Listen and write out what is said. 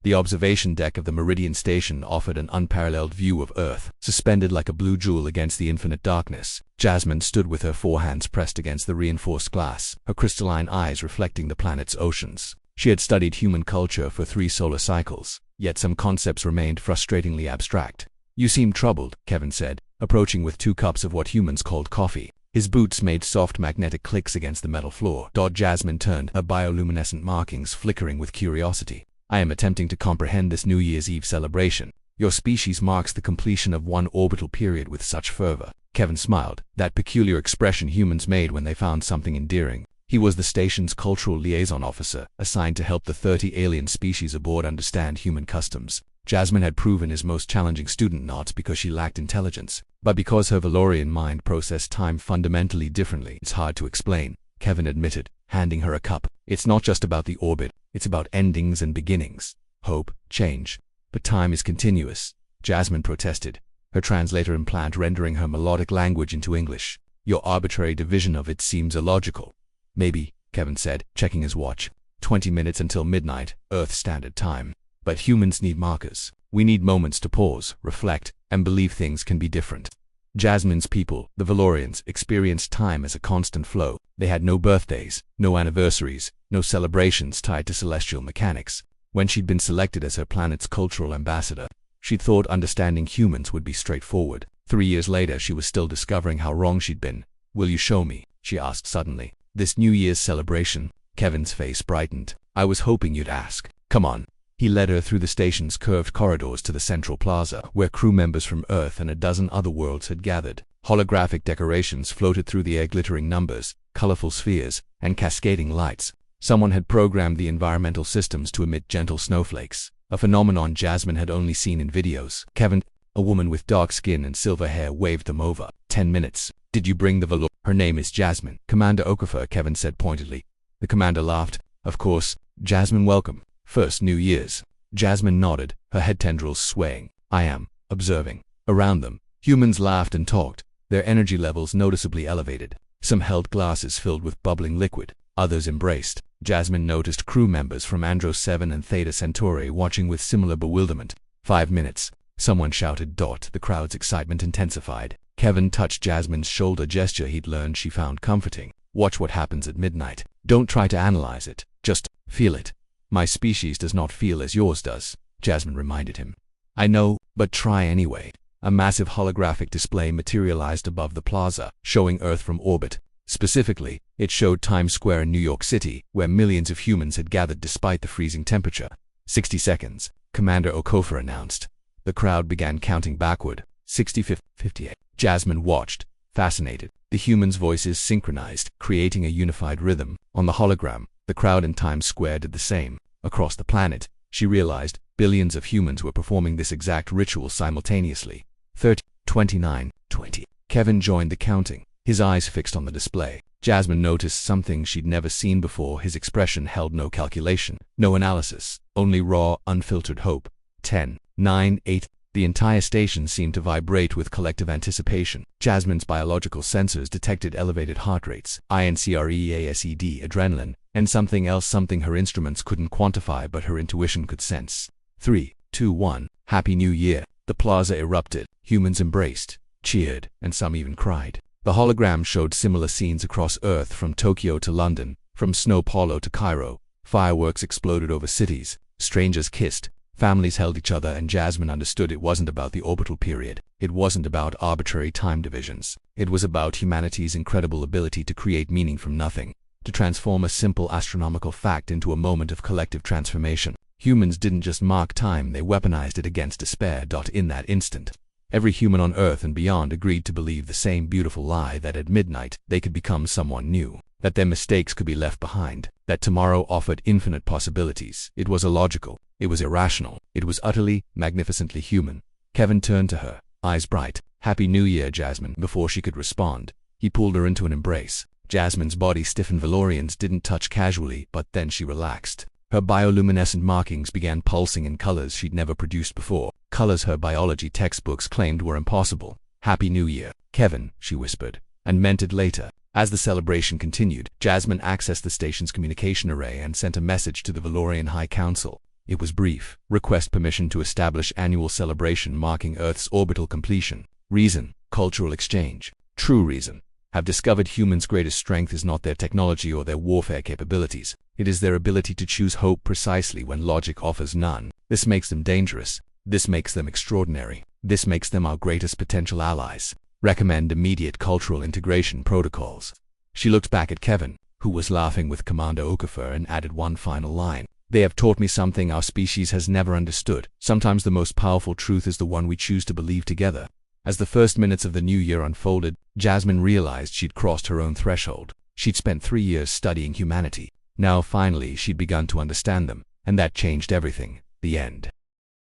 The observation deck of the Meridian Station offered an unparalleled view of Earth, suspended like a blue jewel against the infinite darkness. Jasmine stood with her forehands pressed against the reinforced glass, her crystalline eyes reflecting the planet's oceans. She had studied human culture for 3 solar cycles, yet some concepts remained frustratingly abstract. "You seem troubled," Kevin said, approaching with 2 cups of what humans called coffee. His boots made soft magnetic clicks against the metal floor. Jasmine turned, her bioluminescent markings flickering with curiosity. "I am attempting to comprehend this New Year's Eve celebration. Your species marks the completion of one orbital period with such fervor." Kevin smiled, that peculiar expression humans made when they found something endearing. He was the station's cultural liaison officer, assigned to help the 30 alien species aboard understand human customs. Jasmine had proven his most challenging student not because she lacked intelligence, but because her Valorian mind processed time fundamentally differently. "It's hard to explain," Kevin admitted, handing her a cup. "It's not just about the orbit, it's about endings and beginnings. Hope, change. But time is continuous," Jasmine protested, her translator implant rendering her melodic language into English. "Your arbitrary division of it seems illogical." "Maybe," Kevin said, checking his watch. 20 minutes until midnight, Earth Standard Time. "But humans need markers. We need moments to pause, reflect, and believe things can be different." Jasmine's people, the Valorians, experienced time as a constant flow. They had no birthdays, no anniversaries, no celebrations tied to celestial mechanics. When she'd been selected as her planet's cultural ambassador, she'd thought understanding humans would be straightforward. 3 years later, she was still discovering how wrong she'd been. "Will you show me?" she asked suddenly. "This New Year's celebration?" Kevin's face brightened. "I was hoping you'd ask. Come on." He led her through the station's curved corridors to the central plaza, where crew members from Earth and a dozen other worlds had gathered. Holographic decorations floated through the air, glittering numbers, colorful spheres, and cascading lights. Someone had programmed the environmental systems to emit gentle snowflakes, a phenomenon Jasmine had only seen in videos. Kevin, a woman with dark skin and silver hair, waved them over. 10 minutes. "Did you bring the Valor?" "Her name is Jasmine. Commander Okafor," Kevin said pointedly. The commander laughed. "Of course, Jasmine, welcome. First New Year's." Jasmine nodded, her head tendrils swaying. "I am observing." Around them, humans laughed and talked, their energy levels noticeably elevated. Some held glasses filled with bubbling liquid, others embraced. Jasmine noticed crew members from Andros 7 and Theta Centauri watching with similar bewilderment. 5 minutes. Someone shouted. The crowd's excitement intensified. Kevin touched Jasmine's shoulder, gesture he'd learned she found comforting. "Watch what happens at midnight. Don't try to analyze it, just feel it." "My species does not feel as yours does," Jasmine reminded him. "I know, but try anyway." A massive holographic display materialized above the plaza, showing Earth from orbit. Specifically, it showed Times Square in New York City, where millions of humans had gathered despite the freezing temperature. 60 seconds, Commander Okafor announced. The crowd began counting backward. 60, 58. Jasmine watched, fascinated. The humans' voices synchronized, creating a unified rhythm. On the hologram, the crowd in Times Square did the same. Across the planet, she realized, billions of humans were performing this exact ritual simultaneously. 30, 29, 20. Kevin joined the counting, his eyes fixed on the display. Jasmine noticed something she'd never seen before. His expression held no calculation, no analysis, only raw, unfiltered hope. 10, 9, 8. The entire station seemed to vibrate with collective anticipation. Jasmine's biological sensors detected elevated heart rates, INCREASED, adrenaline, and something else, something her instruments couldn't quantify but her intuition could sense. 3, 2, 1. Happy New Year. The plaza erupted. Humans embraced, cheered, and some even cried. The hologram showed similar scenes across Earth, from Tokyo to London, from Sao Paulo to Cairo. Fireworks exploded over cities. Strangers kissed. Families held each other, and Jasmine understood it wasn't about the orbital period. It wasn't about arbitrary time divisions. It was about humanity's incredible ability to create meaning from nothing, to transform a simple astronomical fact into a moment of collective transformation. Humans didn't just mark time, they weaponized it against despair. In that instant, every human on Earth and beyond agreed to believe the same beautiful lie, that at midnight they could become someone new, that their mistakes could be left behind, that tomorrow offered infinite possibilities. It was illogical. It was irrational. It was utterly, magnificently human. Kevin turned to her, eyes bright. "Happy New Year, Jasmine." Before she could respond, he pulled her into an embrace. Jasmine's body stiffened. Valorians didn't touch casually, but then she relaxed. Her bioluminescent markings began pulsing in colors she'd never produced before, colors her biology textbooks claimed were impossible. "Happy New Year, Kevin," she whispered, and meant it later. As the celebration continued, Jasmine accessed the station's communication array and sent a message to the Valorian High Council. It was brief. Request permission to establish annual celebration marking Earth's orbital completion. Reason: cultural exchange. True reason: have discovered humans' greatest strength is not their technology or their warfare capabilities. It is their ability to choose hope precisely when logic offers none. This makes them dangerous. This makes them extraordinary. This makes them our greatest potential allies. Recommend immediate cultural integration protocols. She looked back at Kevin, who was laughing with Commander Okafor, and added one final line. They have taught me something our species has never understood. Sometimes the most powerful truth is the one we choose to believe together. As the first minutes of the new year unfolded, Jasmine realized she'd crossed her own threshold. She'd spent 3 years studying humanity. Now finally she'd begun to understand them, and that changed everything. The end.